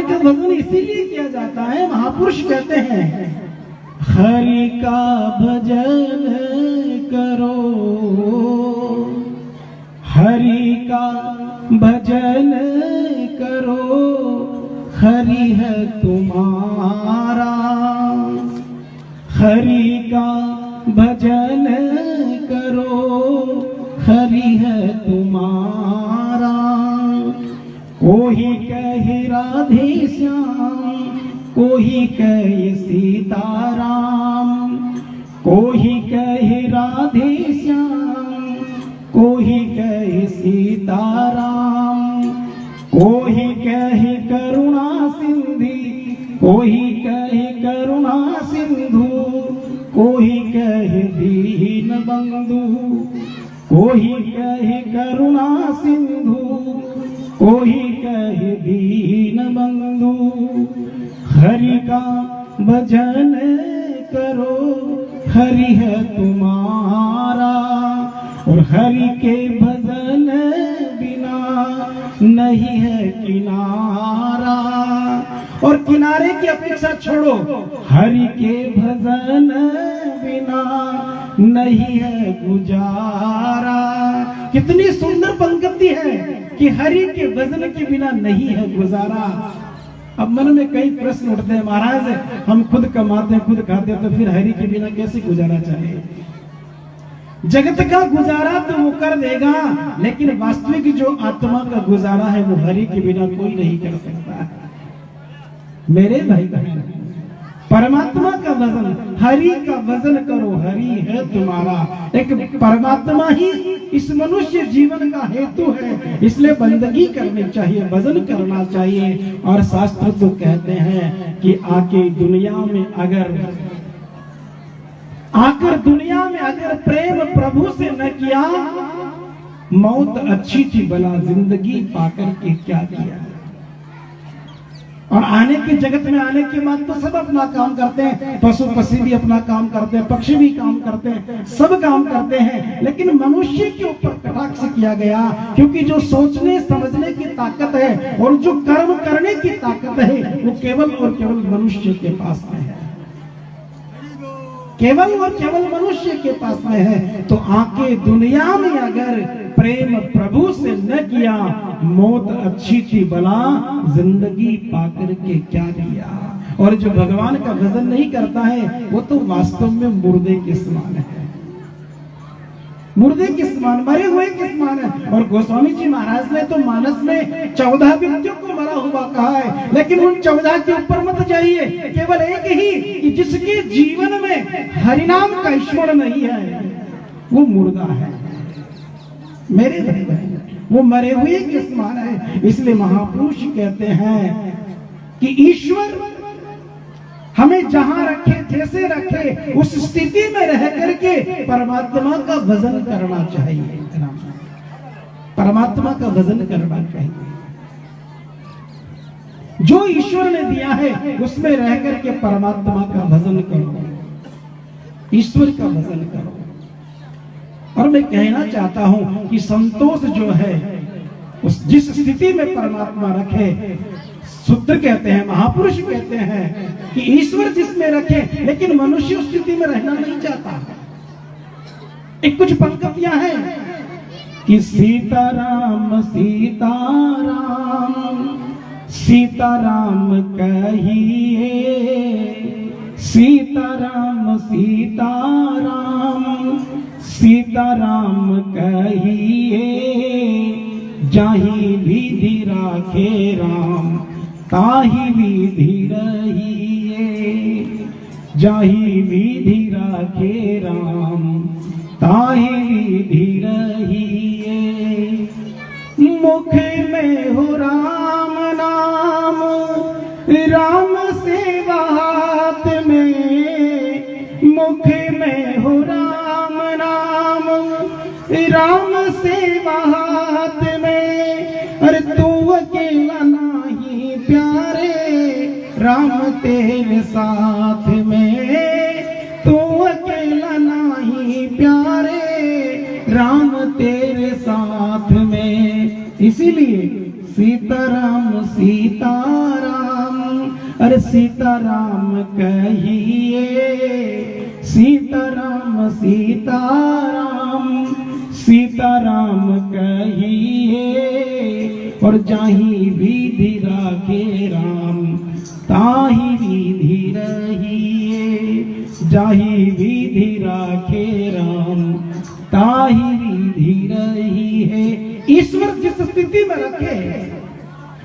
भगवान का भजन इसीलिए किया जाता है। महापुरुष कहते हैं हरि का भजन करो, हरि का भजन करो, हरि है तुम्हारा। हरि का भजन करो, हरि है तुम्हारा। कोई कहे राधे श्याम, कोई कहे सीताराम, कोई कहे राधे श्याम, कोई कहे सीताराम, कोई कहे करुणा सिंधी, कोई कहे करुणा सिंधु, कोई कहे दीन बंधु, कोई कहे करुणा सिंधु, कोई कहे दीन बंधु। हरि का भजन करो, हरि है तुम्हारा। और हरि के भजन बिना नहीं है किनारा। और किनारे की अपेक्षा छोड़ो, हरि के भजन बिना नहीं है गुजारा। कितनी सुंदर पंक्ति है कि हरि के भजन के बिना नहीं है गुजारा। अब मन में कई प्रश्न उठते हैं, महाराज हम खुद कमाते हैं, खुद खाते हैं, तो फिर हरि के बिना कैसे गुजारा चले? जगत का गुजारा तो वो कर देगा, लेकिन वास्तविक जो आत्मा का गुजारा है वो हरि के बिना कोई नहीं कर सकता। मेरे भाई बहन, परमात्मा का भजन, हरि का भजन करो, हरि है तुम्हारा। एक परमात्मा ही इस मनुष्य जीवन का हेतु है, इसलिए बंदगी करनी चाहिए, भजन करना चाहिए। और शास्त्र तो कहते हैं कि आकर दुनिया में अगर प्रेम प्रभु से न किया, मौत अच्छी थी भला, जिंदगी पाकर के क्या किया। और आने के जगत में आने के बाद तो सब अपना काम करते हैं, पशु पक्षी भी अपना काम करते हैं, पक्षी भी काम करते हैं, सब काम करते हैं, लेकिन मनुष्य के ऊपर कटाक्ष किया गया, क्योंकि जो सोचने समझने की ताकत है और जो कर्म करने की ताकत है वो केवल और केवल मनुष्य के पास में है, केवल और केवल मनुष्य के पास में है। तो आके दुनिया में अगर प्रेम प्रभु से न किया, मौत अच्छी थी भला, जिंदगी पाकर के क्या किया। और जो भगवान का भजन नहीं करता है वो तो वास्तव में मुर्दे के समान है, मुर्दे के समान, मरे हुए के समान है। और गोस्वामी जी महाराज ने तो मानस में 14 व्यक्तियों को मरा हुआ कहा है, लेकिन उन 14 के ऊपर मत जाइए, केवल एक ही कि जिसके जीवन में हरिनाम का ईश्वर नहीं है वो मुर्दा है। मेरे भाई बहन, वो मरे हुए के समान है। इसलिए महापुरुष कहते हैं कि ईश्वर हमें जहां रखे, जैसे रखे, उस स्थिति में रह करके परमात्मा का भजन करना चाहिए, परमात्मा का भजन करना चाहिए। जो ईश्वर ने दिया है उसमें रह करके परमात्मा का भजन करो, ईश्वर का भजन करो। और मैं कहना चाहता हूं कि संतोष जो है उस जिस स्थिति में परमात्मा रखे, सूत्र कहते हैं, महापुरुष कहते हैं कि ईश्वर जिसमें रखे, लेकिन मनुष्य उस स्थिति में रहना नहीं चाहता। एक कुछ पंक्तियां हैं कि सीताराम सीताराम सीताराम कहिए, सीताराम सीताराम सीताराम कहिए, जाहि विधि राखे राम ताहि विधि रहिए, जाहि विधि राखे राम ताहि विधि रहिए। मुख में हो राम नाम, राम सेवा हाथ में, मुख में हो राम नाम, राम सेवा हाथ में। अरे तू अकेला नहीं प्यारे, राम तेरे साथ में, तू अकेला नहीं प्यारे, राम तेरे साथ में। इसीलिए सीताराम सीताराम अरे सीताराम कहिए, सीताराम सीताराम, सीताराम कहिए, और जाही विधि राखे राम, ताही विधि रहिए, जाही विधि राखे राम, ताही विधि रही है। ईश्वर जिस स्थिति में रखे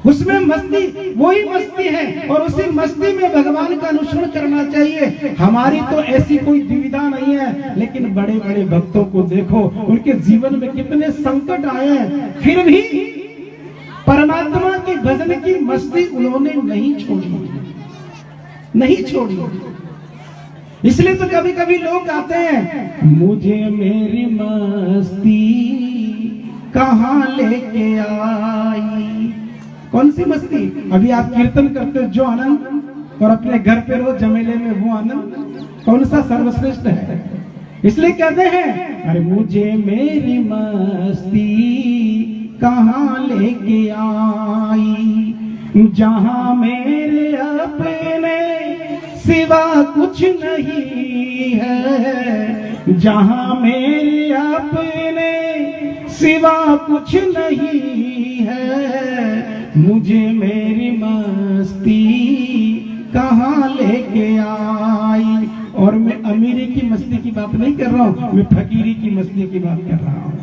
उसमें मस्ती, वही मस्ती है, और उसी मस्ती में भगवान का अनुसरण करना चाहिए। हमारी तो ऐसी कोई दुविधा नहीं है, लेकिन बड़े बड़े भक्तों को देखो, उनके जीवन में कितने संकट आए हैं, फिर भी परमात्मा के भजन की मस्ती उन्होंने नहीं छोड़ी, नहीं छोड़ी। इसलिए तो कभी कभी लोग कहते हैं, मुझे मेरी मस्ती कहाँ लेके आई। कौन सी मस्ती? अभी आप कीर्तन करते हो जो आनंद, और अपने घर पे रोज जमेले में वो आनंद, कौन सा सर्वश्रेष्ठ है? इसलिए कहते हैं, अरे मुझे मेरी मस्ती कहाँ लेके आई, जहां मेरे अपने सिवा कुछ नहीं है, जहां मेरे अपने सिवा कुछ नहीं है, मुझे मेरी मस्ती कहाँ लेके आई। और मैं अमीरी की मस्ती की बात नहीं कर रहा हूँ, मैं फकीरी की मस्ती की बात कर रहा हूँ।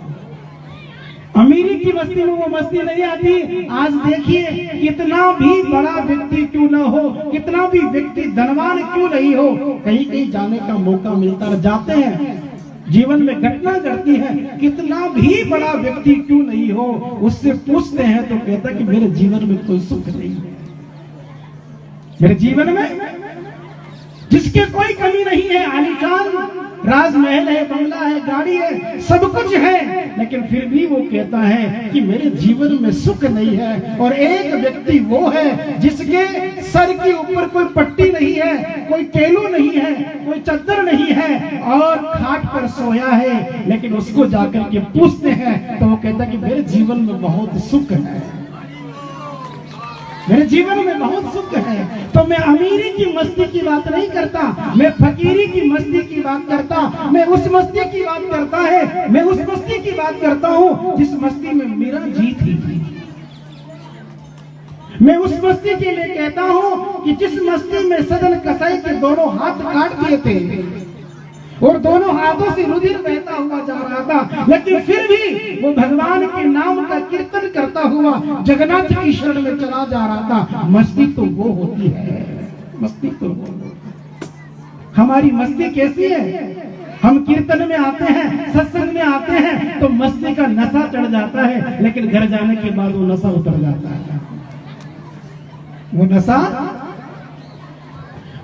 अमीरी की मस्ती में वो मस्ती नहीं आती। आज देखिए, कितना भी बड़ा व्यक्ति क्यों न हो, कितना भी व्यक्ति धनवान क्यों नहीं हो, कहीं कहीं जाने का मौका मिलता है, जाते हैं, जीवन में घटना घटती है, कितना भी बड़ा व्यक्ति क्यों नहीं हो, उससे पूछते हैं तो कहता कि मेरे जीवन में कोई सुख नहीं है, मेरे जीवन में जिसके कोई कमी नहीं है, आलीशान राजमहल है, बंगला है, गाड़ी है, सब कुछ है, लेकिन फिर भी वो कहता है कि मेरे जीवन में सुख नहीं है। और एक व्यक्ति वो है जिसके सर के ऊपर कोई पट्टी नहीं है, कोई केलू नहीं है, कोई चद्दर नहीं है, और खाट पर सोया है, लेकिन उसको जाकर के पूछते हैं तो वो कहता कि मेरे जीवन में बहुत सुख है, मेरे जीवन में बहुत सुख है। तो मैं अमीरी की मस्ती की बात नहीं करता, मैं फकीरी की मस्ती की बात करता, मैं उस मस्ती की बात करता है, मैं उस मस्ती की बात करता हूँ जिस मस्ती में मेरा जी थी। मैं उस मस्ती के लिए कहता हूँ कि जिस मस्ती में सदन कसाई के दोनों हाथ काट दिए थे और दोनों हाथों से रुधिर बहता हुआ जा रहा था, लेकिन फिर भी वो भगवान के नाम का कीर्तन करता हुआ जगन्नाथ की शरण में चला जा रहा था। मस्ती तो वो होती है, मस्ती तो वो। हमारी मस्ती कैसी है? हम कीर्तन में आते हैं, सत्संग में आते हैं तो मस्ती का नशा चढ़ जाता है, लेकिन घर जाने के बाद वो नशा उतर जाता है, वो नशा।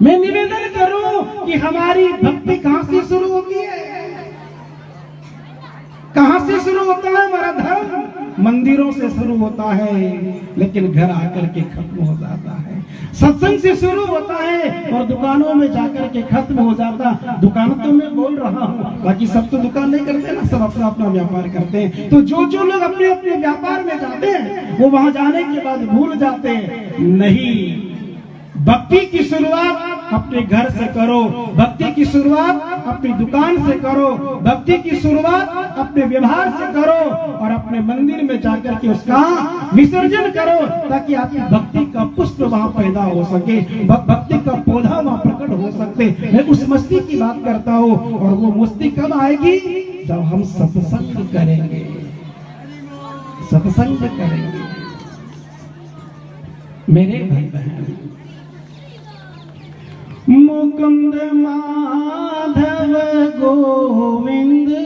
मैं निवेदन करूं कि हमारी भक्ति कहां से शुरू होती है? कहां से शुरू होता है हमारा धर्म? मंदिरों से शुरू होता है, लेकिन घर आकर के खत्म हो जाता है। सत्संग से शुरू होता है और दुकानों में जाकर के खत्म हो जाता। दुकान तो मैं बोल रहा हूँ, बाकी सब तो दुकान नहीं करते ना, सब अपना अपना व्यापार करते हैं। तो जो जो लोग अपने अपने व्यापार में जाते हैं वो वहां जाने के बाद भूल जाते हैं। नहीं, भक्ति की शुरुआत अपने घर से करो, भक्ति की शुरुआत अपनी दुकान से करो, भक्ति की शुरुआत अपने व्यवहार से करो, और अपने मंदिर में जाकर के उसका विसर्जन करो, ताकि आपकी भक्ति का पुष्प वहां पैदा हो सके, भक्ति का पौधा वहां प्रकट हो सकते। मैं उस मस्ती की बात करता हूँ, और वो मस्ती कब आएगी? जब हम सत्संग करेंगे, सत्संग करेंगे। मेरे भाई बहन, मुकुंद माधव गोविंद